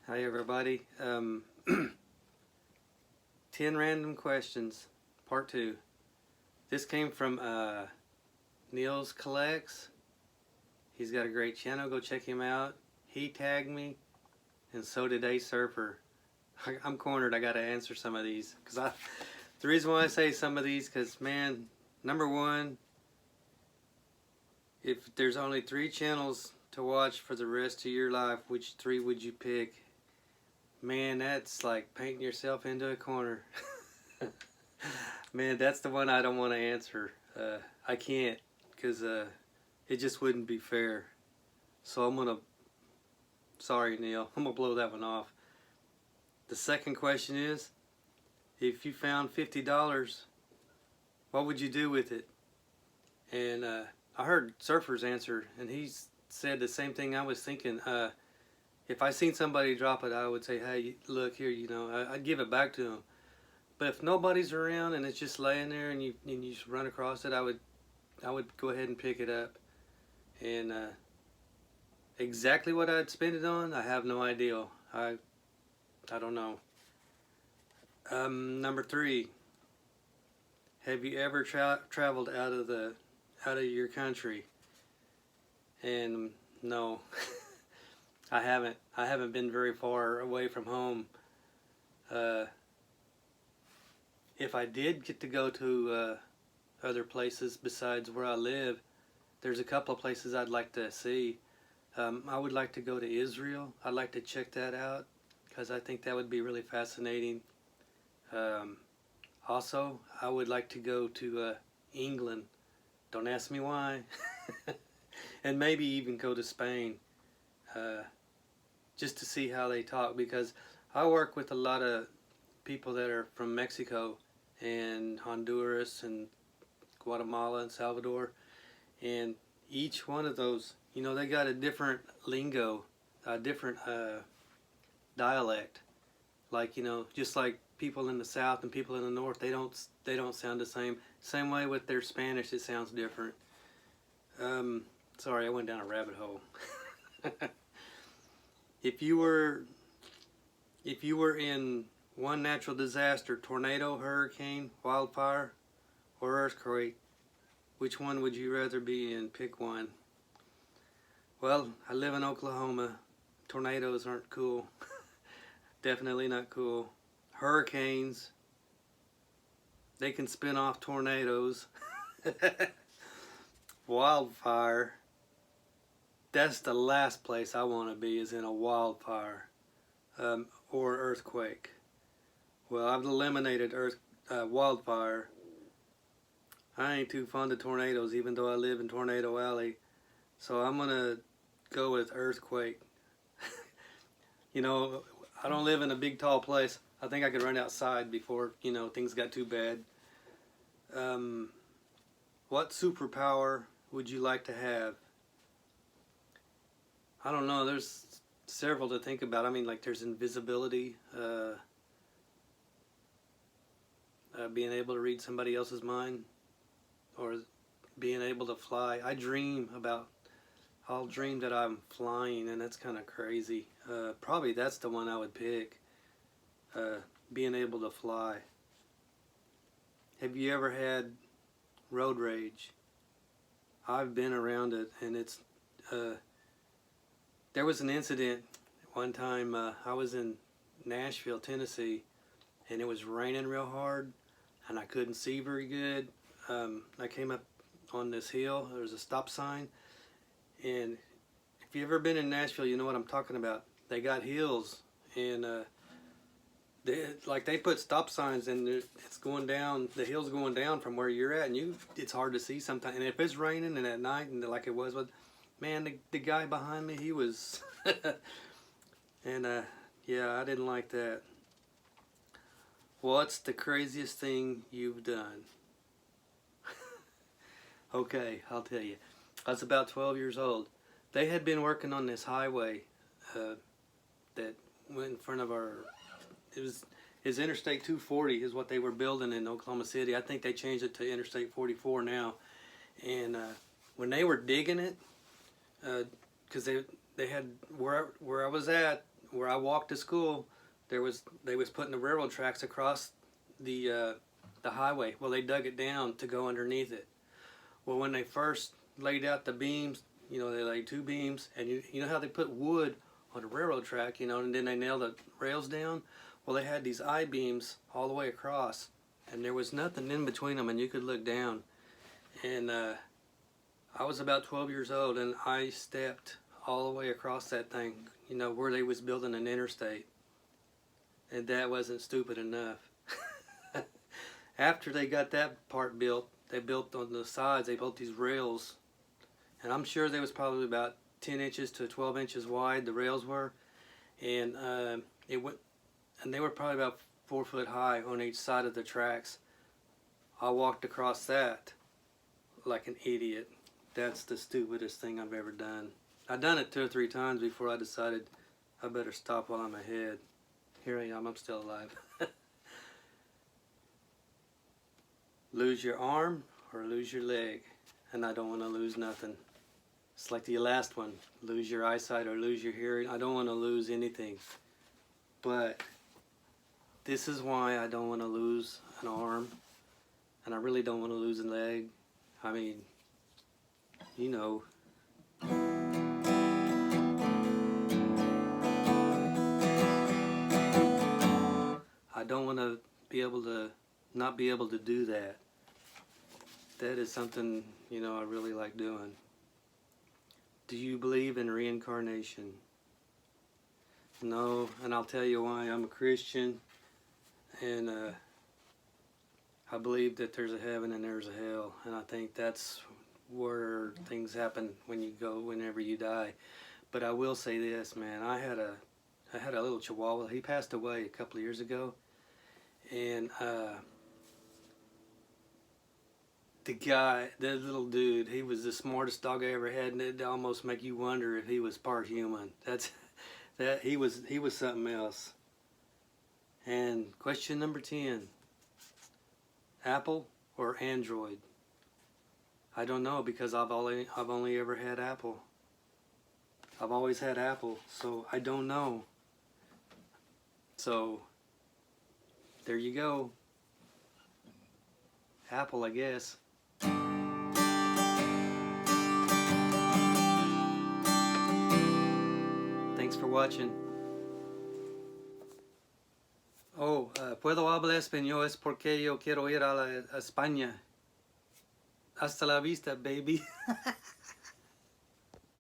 Hi everybody. 10 random questions, part 2. This came from Niels Collects. He's got a great channel, go check him out. He tagged me, and so did A Surfer. I'm cornered, I gotta answer some of these. The reason why I say some of these, because man, number one, if there's only 3 channels to watch for the rest of your life, which 3 would you pick? Man, that's like painting yourself into a corner. Man, that's the one I don't want to answer. I can't, because it just wouldn't be fair. So sorry Neil, I'm gonna blow that one off. The second question is, if you found $50, what would you do with it? And I heard Surfer's answer, and he said the same thing I was thinking. If I seen somebody drop it, I would say, hey, look here, I'd give it back to them. But if nobody's around and it's just laying there and you just run across it, I would go ahead and pick it up. And exactly what I'd spend it on, I have no idea. I don't know. Number 3, have you ever traveled out of your country? And no. I haven't been very far away from home. If I did get to go to other places besides where I live, there's a couple of places I'd like to see. I would like to go to Israel. I'd like to check that out because I think that would be really fascinating. Also, I would like to go to England. Don't ask me why. And maybe even go to Spain. Just to see how they talk, because I work with a lot of people that are from Mexico and Honduras and Guatemala and Salvador, and each one of those, they got a different lingo, a different dialect. Like, just like people in the South and people in the North, they don't sound the same. Same way with their Spanish, it sounds different. Sorry, I went down a rabbit hole. If you were in one natural disaster, tornado, hurricane, wildfire, or earthquake, which one would you rather be in? Pick one. Well, I live in Oklahoma. Tornadoes aren't cool. Definitely not cool. Hurricanes, they can spin off tornadoes. Wildfire, that's the last place I want to be, is in a wildfire or earthquake. Well, I've eliminated wildfire. I ain't too fond of tornadoes, even though I live in Tornado Alley. So I'm going to go with earthquake. I don't live in a big, tall place. I think I could run outside before, things got too bad. What superpower would you like to have? I don't know, there's several to think about. I mean, like, there's invisibility, being able to read somebody else's mind, or being able to fly. I'll dream that I'm flying, and that's kind of crazy. Probably that's the one I would pick, being able to fly. Have you ever had road rage? I've been around it, and it's there was an incident one time. I was in Nashville, Tennessee, and it was raining real hard, and I couldn't see very good. I came up on this hill. There was a stop sign, and if you've ever been in Nashville, you know what I'm talking about. They got hills, and they put stop signs, and it's going down. The hill's going down from where you're at, and it's hard to see sometimes. And if it's raining and at night, and like it was with, man, the guy behind me, he was, and yeah, I didn't like that. What's the craziest thing you've done? Okay, I'll tell you. I was about 12 years old. They had been working on this highway that went in front of it's Interstate 240 is what they were building in Oklahoma City. I think they changed it to Interstate 44 now. And when they were digging it, because they had where I was at where I walked to school, they was putting the railroad tracks across the highway. Well, they dug it down to go underneath it. Well, when they first laid out the beams, you know, they laid 2 beams, and you know how they put wood on a railroad track, you know, and then they nail the rails down. Well, they had these I-beams all the way across, and there was nothing in between them, and you could look down. And I was about 12 years old, and I stepped all the way across that thing, you know, where they was building an interstate. And that wasn't stupid enough. After they got that part built, they built on the sides, they built these rails. And I'm sure they was probably about 10 inches to 12 inches wide, the rails were. And they were probably about 4 foot high on each side of the tracks. I walked across that like an idiot. That's the stupidest thing I've ever done. I've done it 2 or 3 times before I decided I better stop while I'm ahead. Here I am, I'm still alive. Lose your arm or lose your leg, and I don't want to lose nothing. It's like the last one, lose your eyesight or lose your hearing. I don't want to lose anything. But this is why I don't want to lose an arm, and I really don't want to lose a leg. I mean, you know. I don't want to be able to not be able to do that. That is something, you know, I really like doing. Do you believe in reincarnation? No, and I'll tell you why. I'm a Christian, and I believe that there's a heaven and there's a hell, and I think that's where things happen when you go, whenever you die. But I will say this, man. I had a little Chihuahua. He passed away a couple of years ago, and the little dude, he was the smartest dog I ever had, and it almost make you wonder if he was part human. He was something else. And question number 10, Apple or Android? I don't know, because I've only ever had Apple. I've always had Apple, so I don't know. So there you go. Apple, I guess. Thanks for watching. Oh, puedo hablar español es porque yo quiero ir a España. Hasta la vista, baby.